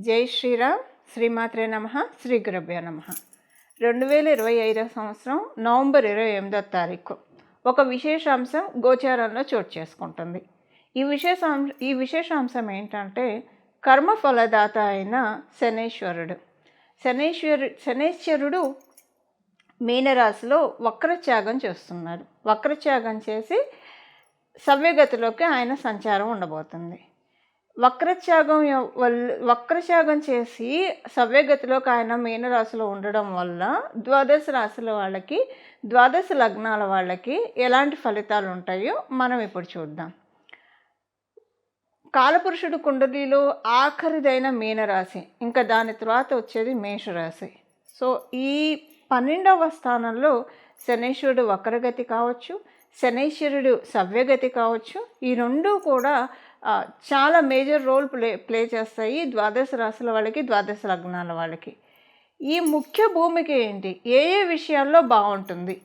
జై శ్రీరామ్. శ్రీమాత్రే నమః. శ్రీ గురుభ్యో నమః. 2025 సంవత్సరం నవంబర్ 28వ తారీఖు ఒక విశేషాంశం గోచారంలో చోటు చేసుకుంటుంది. ఈ విశేషాంశం ఏంటంటే కర్మఫలదాత అయిన శనేశ్వరుడు మీనరాశిలో వక్రత్యాగం చేస్తున్నారు. వక్రత్యాగం చేసి సవ్యగతిలోకి ఆయన సంచారం ఉండబోతుంది. వక్రత్యాగం చేసి సవ్యగతిలోకి ఆయన మీనరాశిలో ఉండడం వల్ల ద్వాదశ రాశుల వాళ్ళకి, ద్వాదశ లగ్నాల వాళ్ళకి ఎలాంటి ఫలితాలు ఉంటాయో మనం ఇప్పుడు చూద్దాం. కాలపురుషుడు కుండలిలో ఆఖరిదైన మీనరాశి, ఇంకా దాని తర్వాత వచ్చేది మేషరాశి. సో ఈ 12వ స్థానంలో శనీశ్వరుడు వక్రగతి కావచ్చు, శనీశ్వరుడు సవ్యగతి కావచ్చు. ఈ రెండు కూడా చాలా మేజర్ రోల్ ప్లే చేస్తాయి ద్వాదశ రాశుల వాళ్ళకి, ద్వాదశ లగ్నాల వాళ్ళకి. ఈ ముఖ్య భూమిక ఏంటి, ఏ విషయాల్లో బాగుంటుంది,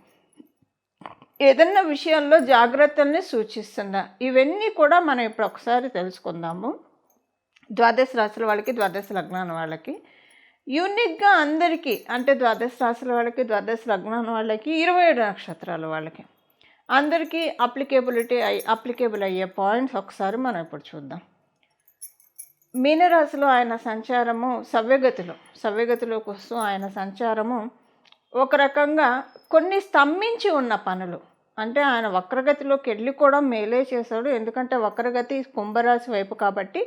ఏదన్నా విషయాల్లో జాగ్రత్తల్ని సూచిస్తుందా, ఇవన్నీ కూడా మనం ఇప్పుడు ఒకసారి తెలుసుకుందాము. ద్వాదశ రాశుల వాళ్ళకి, ద్వాదశ లగ్నాల వాళ్ళకి యూనిక్గా అందరికీ, అంటే ద్వాదశ రాశుల వాళ్ళకి, ద్వాదశ లగ్నాల వాళ్ళకి, 27 నక్షత్రాల వాళ్ళకి అందరికీ అప్లికేబుల్ అయ్యే పాయింట్స్ ఒకసారి మనం ఇప్పుడు చూద్దాం. మీనరాశిలో ఆయన సంచారము సవ్యగతిలోకి వస్తూ ఆయన సంచారము ఒక రకంగా కొన్ని స్తంభించి ఉన్న పనులు, అంటే ఆయన వక్రగతిలోకి వెళ్ళి కూడా మేలే చేశాడు. ఎందుకంటే వక్రగతి కుంభరాశి వైపు కాబట్టి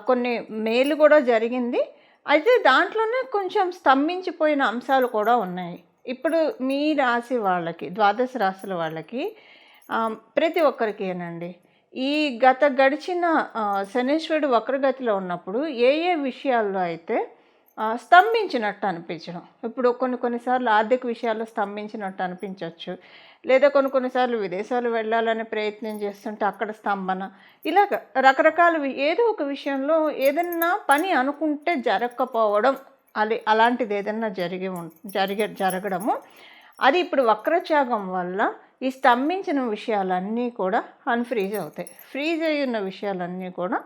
కొన్ని మేలు కూడా జరిగింది. అయితే దాంట్లోనే కొంచెం స్తంభించిపోయిన అంశాలు కూడా ఉన్నాయి. ఇప్పుడు మీ రాశి వాళ్ళకి, ద్వాదశ రాశుల వాళ్ళకి, ప్రతి ఒక్కరికేనండి ఈ గడిచిన శనీశ్వరుడు వక్రగతిలో ఉన్నప్పుడు ఏ విషయాల్లో అయితే స్తంభించినట్టు అనిపించడం. ఇప్పుడు కొన్నిసార్లు ఆర్థిక విషయాల్లో స్తంభించినట్టు అనిపించవచ్చు, లేదా కొన్నిసార్లు విదేశాలు వెళ్ళాలని ప్రయత్నం చేస్తుంటే అక్కడ స్తంభన, ఇలాగ రకరకాల ఏదో ఒక విషయంలో ఏదన్నా పని అనుకుంటే జరగకపోవడం, అలాంటిది ఏదన్నా జరగడము, అది ఇప్పుడు వక్రత్యాగం వల్ల ఈ స్తంభించిన విషయాలన్నీ కూడా అన్ఫ్రీజ్ అవుతాయి. ఫ్రీజ్ అయ్యి ఉన్న విషయాలన్నీ కూడా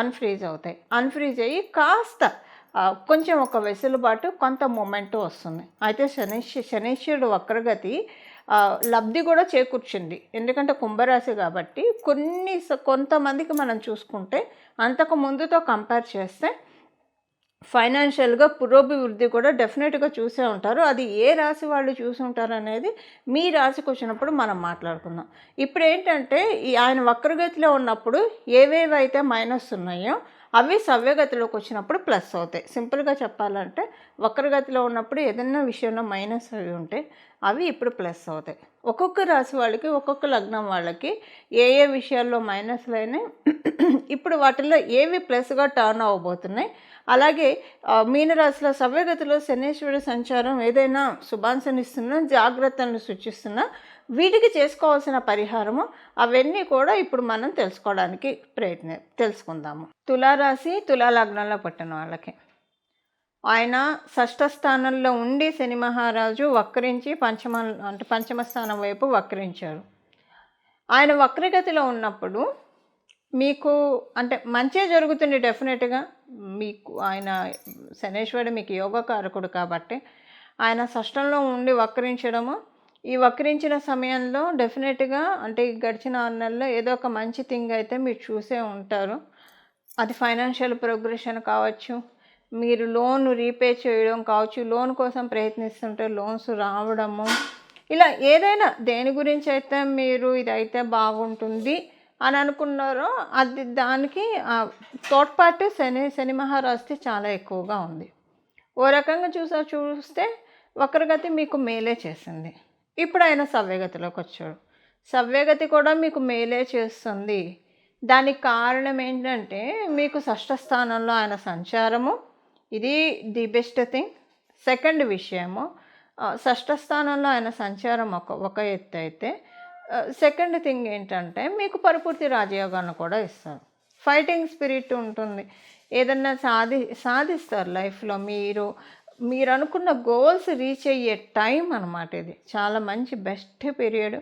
అన్ఫ్రీజ్ అవుతాయి. అన్ఫ్రీజ్ అయ్యి కాస్త కొంచెం ఒక వెసులుబాటు, కొంత మూమెంట్ వస్తుంది. అయితే శనీశ్వరుడు వక్రగతి లబ్ధి కూడా చేకూర్చింది. ఎందుకంటే కుంభరాశి కాబట్టి కొంతమందికి మనం చూసుకుంటే అంతకు ముందుతో కంపేర్ చేస్తే ఫైనాన్షియల్గా పురోభివృద్ధి కూడా డెఫినెట్గా చూసే ఉంటారు. అది ఏ రాశి వాళ్ళు చూసి ఉంటారు అనేది మీ రాశికి వచ్చినప్పుడు మనం మాట్లాడుకుందాం. ఇప్పుడు ఏంటంటే ఆయన వక్రగతిలో ఉన్నప్పుడు ఏవేవైతే మైనస్ ఉన్నాయో అవి సవ్యగతిలోకి వచ్చినప్పుడు ప్లస్ అవుతాయి. సింపుల్గా చెప్పాలంటే వక్రగతిలో ఉన్నప్పుడు ఏదైనా విషయంలో మైనస్ అవి ఉంటే అవి ఇప్పుడు ప్లస్ అవుతాయి. ఒక్కొక్క రాశి వాళ్ళకి, ఒక్కొక్క లగ్నం వాళ్ళకి ఏ విషయాల్లో మైనస్లు అయినాయి, ఇప్పుడు వాటిల్లో ఏవి ప్లస్గా టర్న్ అవ్వబోతున్నాయి. అలాగే మీనరాశిలో సవ్యగతిలో శనీశ్వరుడు సంచారం ఏదైనా శుభాంశనిస్తున్నా, జాగ్రత్తలను సూచిస్తున్నా, వీటికి చేసుకోవాల్సిన పరిహారము అవన్నీ కూడా ఇప్పుడు మనం తెలుసుకోవడానికి తెలుసుకుందాము. తులారాశి, తులాలగ్నంలో పుట్టిన వాళ్ళకి ఆయన 6వ స్థానంలో ఉండి శని మహారాజు వక్రించి పంచమ స్థానం వైపు వక్రించారు. ఆయన వక్రగతిలో ఉన్నప్పుడు మీకు అంటే మంచే జరుగుతుంది డెఫినెట్గా. మీకు ఆయన శనీశ్వరుడు మీకు యోగకారకుడు కాబట్టి ఆయన షష్టంలో ఉండి వక్రించడము, ఈ వక్రించిన సమయంలో డెఫినెట్గా అంటే గడిచిన 6 నెలల్లో ఏదో ఒక మంచి థింగ్ అయితే మీరు చూసే ఉంటారు. అది ఫైనాన్షియల్ ప్రోగ్రెషన్ కావచ్చు, మీరు లోన్ రీపే చేయడం కావచ్చు, లోన్ కోసం ప్రయత్నిస్తుంటే లోన్స్ రావడము, ఇలా ఏదైనా దేని గురించి అయితే మీరు ఇదైతే బాగుంటుంది అని అనుకున్నారో అది దానికి తోడ్పాటు శని మహారాశి చాలా ఎక్కువగా ఉంది. ఓ రకంగా చూస్తే వక్రగతి మీకు మేలే చేసింది. ఇప్పుడు ఆయన సవ్యగతిలోకి వచ్చాడు. సవ్యగతి కూడా మీకు మేలే చేస్తుంది. దానికి కారణం ఏంటంటే మీకు 6వ స్థానంలో ఆయన సంచారము, ఇది ది బెస్ట్ థింగ్. సెకండ్ విషయము, 6వ స్థానంలో ఆయన సంచారం ఒక ఎత్తు అయితే, సెకండ్ థింగ్ ఏంటంటే మీకు పరిపూర్తి రాజయోగాన్ని కూడా ఇస్తారు. ఫైటింగ్ స్పిరిట్ ఉంటుంది. ఏదన్నా సాధిస్తారు లైఫ్లో. మీరు అనుకున్న గోల్స్ రీచ్ అయ్యే టైం అన్నమాట. ఇది చాలా మంచి బెస్ట్ పీరియడ్.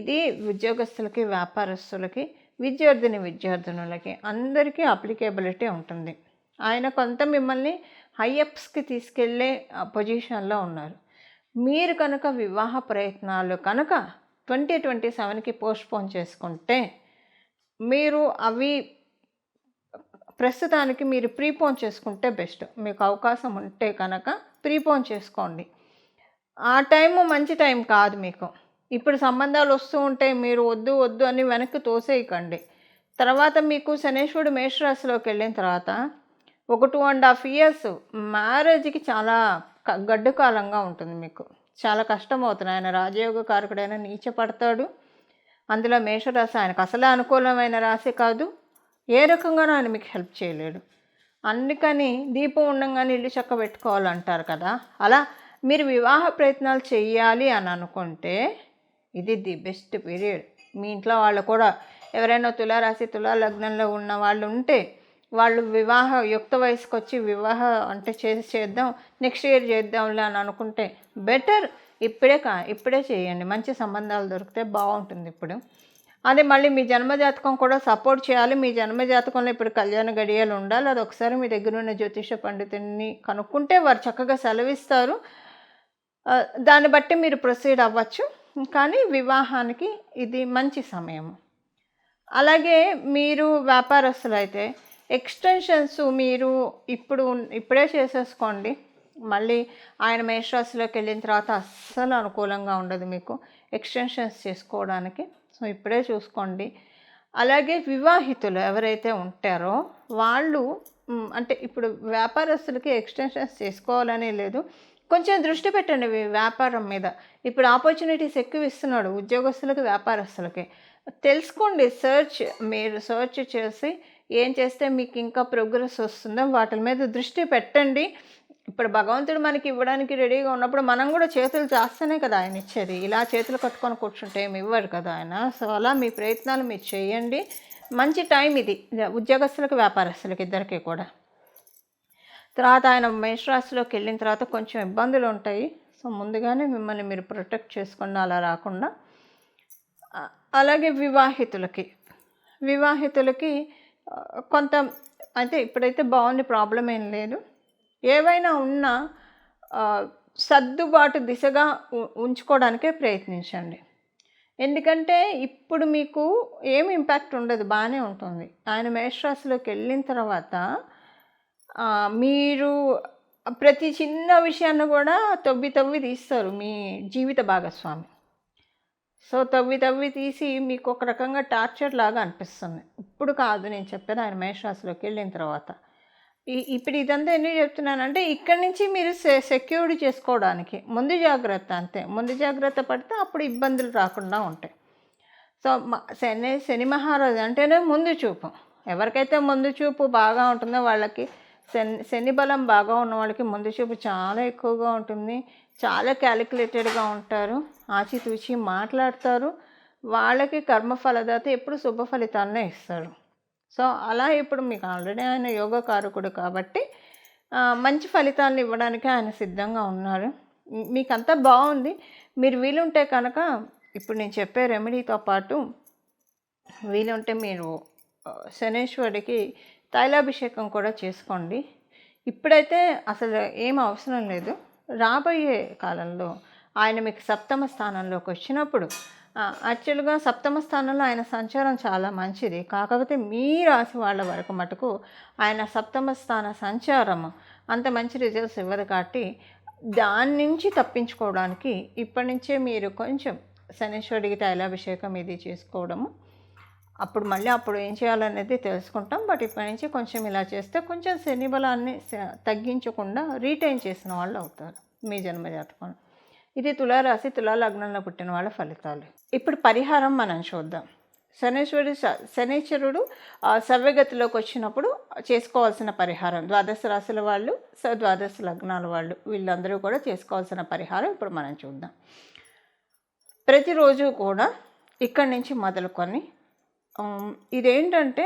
ఇది ఉద్యోగస్తులకి, వ్యాపారస్తులకి, విద్యార్థినులకి అందరికీ అప్లికేబిలిటీ ఉంటుంది. ఆయన కొంత మిమ్మల్ని హైఅప్స్కి తీసుకెళ్ళే పొజిషన్లో ఉన్నారు. మీరు కనుక వివాహ ప్రయత్నాలు కనుక 2027కి పోస్ట్పోన్ చేసుకుంటే మీరు అవి ప్రస్తుతానికి మీరు ప్రీపోన్ చేసుకుంటే బెస్ట్. మీకు అవకాశం ఉంటే కనుక ప్రీపోన్ చేసుకోండి. ఆ టైము మంచి టైం కాదు మీకు. ఇప్పుడు సంబంధాలు వస్తూ ఉంటే మీరు వద్దు వద్దు అని వెనక్కి తోసేయకండి. తర్వాత మీకు శనేశ్వరుడు మేషరాశిలోకి వెళ్ళిన తర్వాత ఒక 2.5 years మ్యారేజ్కి చాలా గడ్డు కాలంగా ఉంటుంది. మీకు చాలా కష్టం అవుతుంది. ఆయన రాజయోగ కారకుడైన నీచపడతాడు. అందులో మేషరాశి ఆయనకు అసలే అనుకూలమైన రాశి కాదు. ఏ రకంగానూ ఆయన మీకు హెల్ప్ చేయలేడు. అందుకని దీపం ఉండంగానే ఇల్లు చక్క పెట్టుకోవాలంటారు కదా, అలా మీరు వివాహ ప్రయత్నాలు చేయాలి అని అనుకుంటే ఇది ది బెస్ట్ పీరియడ్. మీ ఇంట్లో వాళ్ళు కూడా ఎవరైనా తులారాశి తులా లగ్నంలో ఉన్న వాళ్ళు ఉంటే వాళ్ళు వివాహ యుక్త వయసుకు వచ్చి వివాహ అంటే చేద్దాం నెక్స్ట్ ఇయర్ చేద్దాంలే అని అనుకుంటే బెటర్. ఇప్పుడే చేయండి. మంచి సంబంధాలు దొరికితే బాగుంటుంది. ఇప్పుడు అదే మళ్ళీ మీ జన్మజాతకం కూడా సపోర్ట్ చేయాలి. మీ జన్మజాతకంలో ఇప్పుడు కళ్యాణ గడియలు ఉండాలి. అది ఒకసారి మీ దగ్గర ఉన్న జ్యోతిష పండితుడిని కనుక్కుంటే వారు చక్కగా సెలవిస్తారు. దాన్ని బట్టి మీరు ప్రొసీడ్ అవ్వచ్చు. కానీ వివాహానికి ఇది మంచి సమయము. అలాగే మీరు వ్యాపారస్తులు అయితే ఎక్స్టెన్షన్స్ మీరు ఇప్పుడే చేసేసుకోండి. మళ్ళీ ఆయన మేషరాశిలోకి వెళ్ళిన తర్వాత అస్సలు అనుకూలంగా ఉండదు మీకు ఎక్స్టెన్షన్స్ చేసుకోవడానికి. సో ఇప్పుడే చూసుకోండి. అలాగే వివాహితులు ఎవరైతే ఉంటారో వాళ్ళు అంటే ఇప్పుడు వ్యాపారస్తులకి ఎక్స్టెన్షన్స్ చేసుకోవాలనే లేదు, కొంచెం దృష్టి పెట్టండి వ్యాపారం మీద. ఇప్పుడు ఆపర్చునిటీస్ ఎక్కువ ఇస్తున్నాడు ఉద్యోగస్తులకి వ్యాపారస్తులకి. తెలుసుకోండి, మీరు సర్చ్ చేసి ఏం చేస్తే మీకు ఇంకా ప్రోగ్రెస్ వస్తుందో వాటి మీద దృష్టి పెట్టండి. ఇప్పుడు భగవంతుడు మనకి ఇవ్వడానికి రెడీగా ఉన్నప్పుడు మనం కూడా చేతులు చేస్తేనే కదా ఆయన ఇచ్చేది. ఇలా చేతులు కట్టుకొని కూర్చుంటే ఏమి ఇవ్వరు కదా ఆయన. సో అలా మీ ప్రయత్నాలు మీరు చేయండి. మంచి టైం ఇది ఉద్యోగస్తులకు వ్యాపారస్తులకు ఇద్దరికీ కూడా. తర్వాత ఆయన మేషరాశిలోకి వెళ్ళిన తర్వాత కొంచెం ఇబ్బందులు ఉంటాయి. సో ముందుగానే మిమ్మల్ని మీరు ప్రొటెక్ట్ చేసుకోండి అలా రాకుండా. అలాగే వివాహితులకి కొంత అంటే ఇప్పుడైతే బాగుంది, ప్రాబ్లం ఏం లేదు. ఏవైనా ఉన్నా సర్దుబాటు దిశగా ఉంచుకోవడానికే ప్రయత్నించండి. ఎందుకంటే ఇప్పుడు మీకు ఏమి ఇంపాక్ట్ ఉండదు, బాగానే ఉంటుంది. ఆయన మేషరాశిలోకి వెళ్ళిన తర్వాత మీరు ప్రతి చిన్న విషయాన్ని కూడా తవ్వి తీస్తారు మీ జీవిత భాగస్వామి. సో తవ్వి తీసి మీకు ఒక రకంగా టార్చర్ లాగా అనిపిస్తుంది. ఇప్పుడు కాదు నేను చెప్పేది, ఆయన మేషరాశిలోకి వెళ్ళిన తర్వాత. ఇప్పుడు ఇదంతా ఎందుకు చెప్తున్నానంటే ఇక్కడి నుంచి మీరు సెక్యూర్డ్ చేసుకోవడానికి ముందు జాగ్రత్త, అంతే. ముందు జాగ్రత్త పడితే అప్పుడు ఇబ్బందులు రాకుండా ఉంటాయి. సో శని మహారాజు అంటేనే ముందు చూపు. ఎవరికైతే ముందు చూపు బాగా ఉంటుందో వాళ్ళకి శని బలం బాగా ఉన్న వాళ్ళకి ముందు చూపు చాలా ఎక్కువగా ఉంటుంది. చాలా క్యాలిక్యులేటెడ్గా ఉంటారు, ఆచితూచి మాట్లాడతారు. వాళ్ళకి కర్మఫలదాత ఎప్పుడు శుభ ఫలితాలనే ఇస్తారు. సో అలా ఇప్పుడు మీకు ఆల్రెడీ ఆయన యోగకారకుడు కాబట్టి మంచి ఫలితాలను ఇవ్వడానికి ఆయన సిద్ధంగా ఉన్నారు. మీకంతా బాగుంది. మీరు వీలుంటే కనుక ఇప్పుడు నేను చెప్పే రెమెడీతో పాటు వీలుంటే మీరు శనేశ్వరుడికి తైలాభిషేకం కూడా చేసుకోండి. ఇప్పుడైతే అసలు ఏం అవసరం లేదు. రాబోయే కాలంలో ఆయన మీకు సప్తమ స్థానంలోకి వచ్చినప్పుడు యాక్చువల్గా సప్తమ స్థానంలో ఆయన సంచారం చాలా మంచిది. కాకపోతే మీ రాశి వాళ్ళ వరకు మటుకు ఆయన సప్తమ స్థాన సంచారం అంత మంచి రిజల్ట్స్ ఇవ్వదు. కాబట్టి దాని నుంచి తప్పించుకోవడానికి ఇప్పటి నుంచే మీరు కొంచెం శనేశ్వరుడికి తైలాభిషేకం ఇది చేసుకోవడము. అప్పుడు ఏం చేయాలనేది తెలుసుకుంటాం. బట్ ఇప్పటి నుంచి కొంచెం ఇలా చేస్తే కొంచెం శని బలాన్ని తగ్గించకుండా రీటైన్ చేసిన వాళ్ళు అవుతారు మీ జన్మజాతకం. ఇది తులారాశి తులా లగ్నంలో పుట్టిన వాళ్ళ ఫలితాలు. ఇప్పుడు పరిహారం మనం చూద్దాం. శనేశ్వరుడు సవ్యగతిలోకి వచ్చినప్పుడు చేసుకోవాల్సిన పరిహారం, ద్వాదశ రాశుల వాళ్ళు, ద్వాదశ లగ్నాల వాళ్ళు, వీళ్ళందరూ కూడా చేసుకోవాల్సిన పరిహారం ఇప్పుడు మనం చూద్దాం. ప్రతిరోజు కూడా ఇక్కడి నుంచి మొదలుకొని ఇదేంటంటే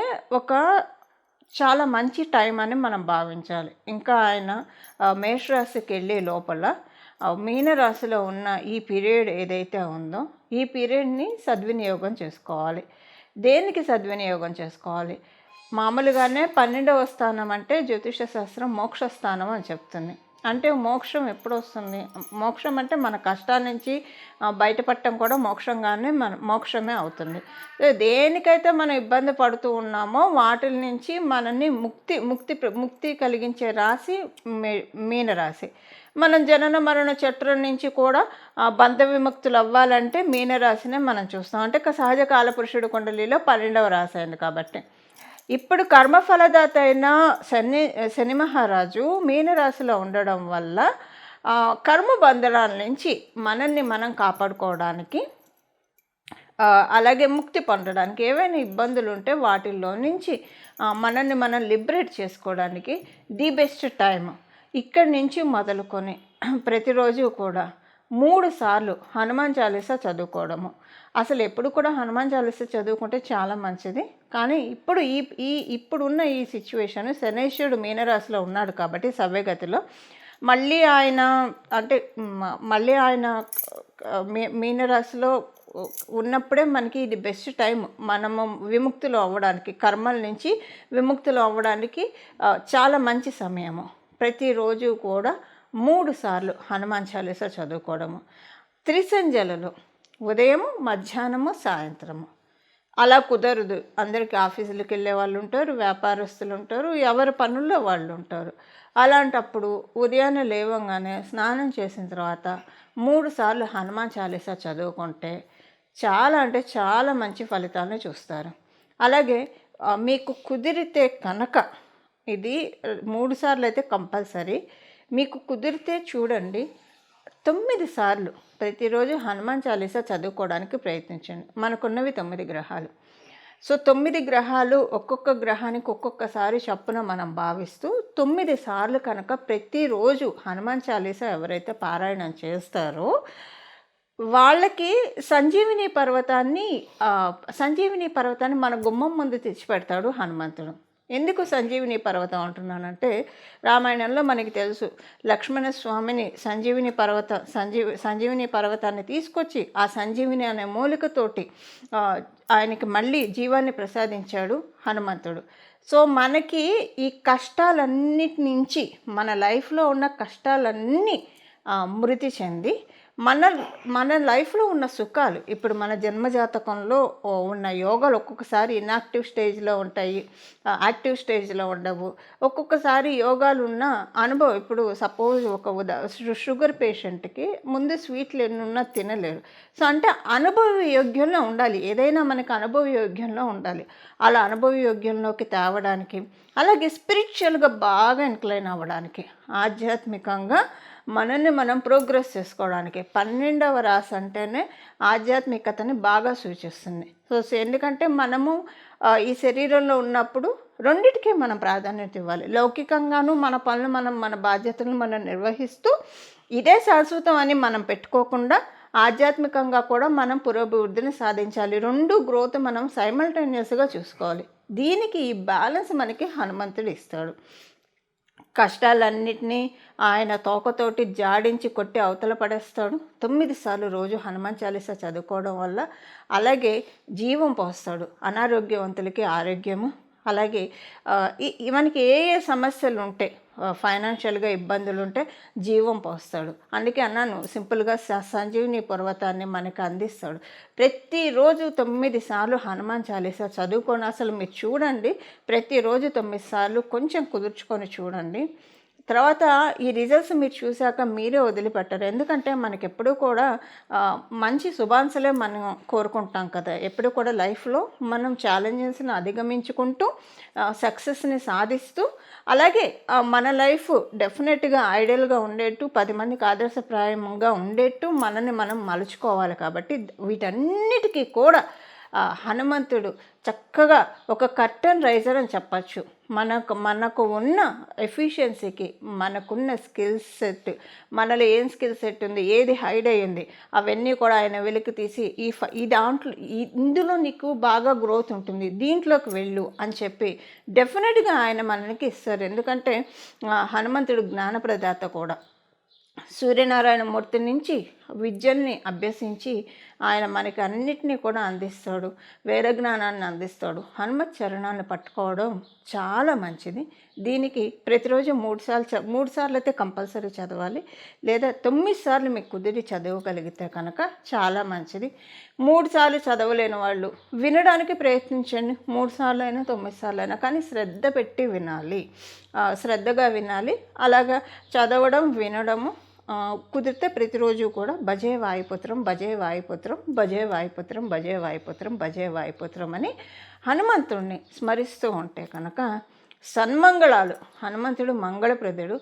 చాలా మంచి టైం అని మనం భావించాలి. ఇంకా ఆయన మేషరాశికి వెళ్ళే లోపల మీనరాశిలో ఉన్న ఈ పీరియడ్ ఏదైతే ఉందో ఈ పీరియడ్ని సద్వినియోగం చేసుకోవాలి. దేనికి సద్వినియోగం చేసుకోవాలి? మామూలుగానే 12వ స్థానం అంటే జ్యోతిష శాస్త్రం మోక్ష స్థానం అని చెప్తుంది. అంటే మోక్షం ఎప్పుడు వస్తుంది? మోక్షం అంటే మన కష్టాల నుంచి బయటపడటం కూడా మోక్షంగానే మోక్షమే అవుతుంది. దేనికైతే మనం ఇబ్బంది పడుతూ ఉన్నామో వాటిల నుంచి మనల్ని ముక్తి కలిగించే రాశి మీనరాశి. మనం జనన మరణ చట్రం నుంచి కూడా బంధ విముక్తులు అవ్వాలంటే మీనరాశినే మనం చూస్తాం. అంటే సహజ కాలపురుషుడు కుండలిలో 12వ రాశి అయింది కాబట్టి. ఇప్పుడు కర్మఫలదాత అయిన శని మహారాజు మీనరాశిలో ఉండడం వల్ల కర్మ బంధనాల నుంచి మనల్ని మనం కాపాడుకోవడానికి, అలాగే ముక్తి పొందడానికి, ఏవైనా ఇబ్బందులు ఉంటే వాటిల్లో నుంచి మనల్ని మనం లిబరేట్ చేసుకోవడానికి ది బెస్ట్ టైం ఇక్కడి నుంచి మొదలుకొని ప్రతిరోజు కూడా 3 సార్లు హనుమాన్ చాలీసా చదువుకోవడము. అసలు ఎప్పుడు కూడా హనుమాన్ చాలీసా చదువుకుంటే చాలా మంచిది. కానీ ఇప్పుడున్న ఈ సిచ్యువేషన్, శనైశ్వరుడు మీనరాశిలో ఉన్నాడు కాబట్టి సవ్యగతిలో మళ్ళీ ఆయన మీనరాశిలో ఉన్నప్పుడే మనకి ఇది బెస్ట్ టైం. మనము విముక్తులు అవ్వడానికి, కర్మల నుంచి విముక్తులు అవ్వడానికి చాలా మంచి సమయము. ప్రతిరోజు కూడా 3 సార్లు హనుమాన్ చాలీసా చదువుకోవడము. త్రిసంధ్యలలో ఉదయము, మధ్యాహ్నము, సాయంత్రము. అలా కుదరదు, అందరికీ ఆఫీసులకు వెళ్ళే వాళ్ళు ఉంటారు, వ్యాపారస్తులు ఉంటారు, ఎవరి పనుల్లో వాళ్ళు ఉంటారు. అలాంటప్పుడు ఉదయాన్నే లేవగానే స్నానం చేసిన తర్వాత 3 సార్లు హనుమాన్ చాలీసా చదువుకుంటే చాలా అంటే చాలా మంచి ఫలితాలను చూస్తారు. అలాగే మీకు కుదిరితే కనుక ఇది 3 సార్లు అయితే కంపల్సరీ. మీకు కుదిరితే చూడండి 9 సార్లు ప్రతిరోజు హనుమాన్ చాలీసా చదువుకోవడానికి ప్రయత్నించండి. మనకున్నవి 9 గ్రహాలు. సో 9 గ్రహాలు ఒక్కొక్క గ్రహానికి ఒక్కొక్కసారి చప్పున మనం భావిస్తూ 9 సార్లు కనుక ప్రతిరోజు హనుమాన్ చాలీసా ఎవరైతే పారాయణం చేస్తారో వాళ్ళకి సంజీవిని పర్వతాన్ని మన గుమ్మం ముందు తెచ్చిపెడతాడు హనుమంతుడు. ఎందుకు సంజీవిని పర్వతం అంటున్నానంటే, రామాయణంలో మనకి తెలుసు, లక్ష్మణ స్వామిని సంజీవిని పర్వతాన్ని తీసుకొచ్చి ఆ సంజీవిని అనే మూలికతోటి ఆయనకి మళ్ళీ జీవాన్ని ప్రసాదించాడు హనుమంతుడు. సో మనకి ఈ కష్టాలన్నిటి నుంచి, మన లైఫ్లో ఉన్న కష్టాలన్నీ మృతి చెంది మన లైఫ్లో ఉన్న సుఖాలు, ఇప్పుడు మన జన్మజాతకంలో ఉన్న యోగాలు ఒక్కొక్కసారి ఇన్యాక్టివ్ స్టేజ్లో ఉంటాయి, యాక్టివ్ స్టేజ్లో ఉండవు. ఒక్కొక్కసారి యోగాలు ఉన్న అనుభవం, ఇప్పుడు సపోజ్ షుగర్ పేషెంట్కి ముందు స్వీట్లు ఎన్నున్నా తినలేరు. సో అంటే అనుభవ యోగ్యంలో ఉండాలి, ఏదైనా మనకు అనుభవ యోగ్యంలో ఉండాలి. అలా అనుభవ యోగ్యంలోకి తేవడానికి, అలాగే స్పిరిచువల్గా బాగా ఇంక్లైన్ అవ్వడానికి, ఆధ్యాత్మికంగా మనల్ని మనం ప్రోగ్రెస్ చేసుకోవడానికి 12వ రాశి అంటేనే ఆధ్యాత్మికతని బాగా సూచిస్తుంది. సో ఎందుకంటే మనము ఈ శరీరంలో ఉన్నప్పుడు రెండిటికీ మనం ప్రాధాన్యత ఇవ్వాలి. లౌకికంగాను మన పనులు మన బాధ్యతలను మనం నిర్వహిస్తూ ఇదే శాశ్వతం అని మనం పెట్టుకోకుండా ఆధ్యాత్మికంగా కూడా మనం పురోభివృద్ధిని సాధించాలి. 2 గ్రోత్ మనం సైమల్టేనియస్గా చూసుకోవాలి. దీనికి ఈ బ్యాలెన్స్ మనకి హనుమంతుడు ఇస్తాడు. కష్టాలన్నిటినీ ఆయన తోకతోటి జాడించి కొట్టి అవతల పడేస్తాడు. 9 సార్లు రోజు హనుమాన్ చాలీసా చదువుకోవడం వల్ల అలాగే జీవం పోస్తాడు. అనారోగ్యవంతులకి ఆరోగ్యము, అలాగే మనకి ఏ సమస్యలు ఉంటే, ఫైనాన్షియల్గా ఇబ్బందులు ఉంటే జీవం పోస్తాడు. అందుకే అన్నాను, సింపుల్గా సంజీవిని పర్వతాన్ని మనకు అందిస్తాడు. ప్రతిరోజు 9 సార్లు హనుమాన్ చాలీసా చదువుకొని అసలు మీరు చూడండి, ప్రతిరోజు 9 సార్లు కొంచెం కుదుర్చుకొని చూడండి. తర్వాత ఈ రిజల్ట్స్ మీరు చూశాక మీరే వదిలిపెట్టరు. ఎందుకంటే మనకి ఎప్పుడూ కూడా మంచి శుభాంశలే మనం కోరుకుంటాం కదా. ఎప్పుడు కూడా లైఫ్లో మనం ఛాలెంజెస్ని అధిగమించుకుంటూ సక్సెస్ని సాధిస్తూ, అలాగే మన లైఫ్ డెఫినెట్గా ఐడియల్గా ఉండేట్టు, 10 మందికి ఆదర్శప్రాయంగా ఉండేట్టు మనల్ని మనం మలుచుకోవాలి. కాబట్టి వీటన్నిటికీ కూడా హనుమంతుడు చక్కగా ఒక కర్టన్ రైజర్ అని చెప్పచ్చు. మనకు ఉన్న ఎఫిషియన్సీకి, మనకున్న స్కిల్ సెట్, మనలో ఏం స్కిల్ సెట్ ఉంది, ఏది హైడ్ అయ్యింది, అవన్నీ కూడా ఆయన వెలికి తీసి ఈ దాంట్లో ఇందులో నీకు బాగా గ్రోత్ ఉంటుంది, దీంట్లోకి వెళ్ళు అని చెప్పి డెఫినెట్గా ఆయన మనకి ఇస్తారు. ఎందుకంటే హనుమంతుడు జ్ఞానప్రదాత కూడా. సూర్యనారాయణ మూర్తి నుంచి విద్యల్ని అభ్యసించి ఆయన మనకి అన్నిటినీ కూడా అందిస్తాడు, వేద జ్ఞానాన్ని అందిస్తాడు. హనుమత్ చరణాన్ని పట్టుకోవడం చాలా మంచిది. దీనికి ప్రతిరోజు 3 సార్లు అయితే కంపల్సరీ చదవాలి, లేదా 9 సార్లు మీకు కుదిరి చదవగలిగితే కనుక చాలా మంచిది. 3 సార్లు చదవలేని వాళ్ళు వినడానికి ప్రయత్నించండి. 3 సార్లు అయినా 9 సార్లు అయినా, కానీ శ్రద్ధ పెట్టి వినాలి, శ్రద్ధగా వినాలి. అలాగా చదవడం వినడము కుదిరితే ప్రతిరోజు కూడా భజే వాయుపుత్రం, భజే వాయుపుత్రం, భజే వాయుపుత్రం, భజే వాయుపుత్రం, భజే వాయుపుత్రం అని హనుమంతుడిని స్మరిస్తూ ఉంటే కనుక సన్మంగళాలు, హనుమంతుడు మంగళప్రదుడు.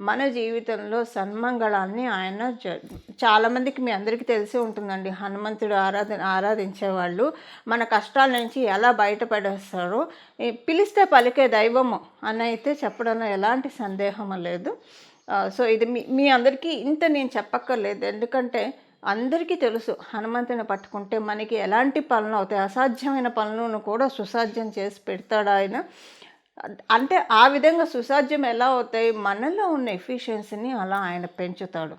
మన జీవితంలో సన్మంగళాన్ని ఆయన చాలామందికి, మీ అందరికీ తెలిసే ఉంటుందండి, హనుమంతుడు ఆరాధించేవాళ్ళు మన కష్టాల నుంచి ఎలా బయటపడేస్తారో, పిలిస్తే పలికే దైవము అని అయితే చెప్పడంలో ఎలాంటి సందేహం లేదు. సో ఇది మీ అందరికీ ఇంత నేను చెప్పక్కర్లేదు, ఎందుకంటే అందరికీ తెలుసు హనుమంతుని పట్టుకుంటే మనకి ఎలాంటి పనులు అవుతాయి, అసాధ్యమైన పనులను కూడా సుసాధ్యం చేసి పెడతాడు ఆయన. అంటే ఆ విధంగా సుసాధ్యం ఎలా అవుతాయి, మనలో ఉన్న ఎఫిషియన్సీని అలా ఆయన పెంచుతాడు.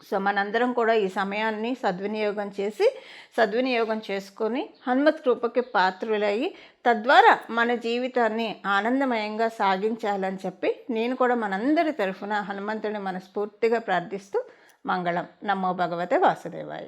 సో మనందరం కూడా ఈ సమయాన్ని సద్వినియోగం చేసుకొని హనుమత్ కృపకి పాత్రులయ్యి తద్వారా మన జీవితాన్ని ఆనందమయంగా సాగించాలని చెప్పి నేను కూడా మనందరి తరఫున హనుమంతుడిని మనస్ఫూర్తిగా ప్రార్థిస్తూ మంగళం. నమో భగవతే వాసుదేవాయ.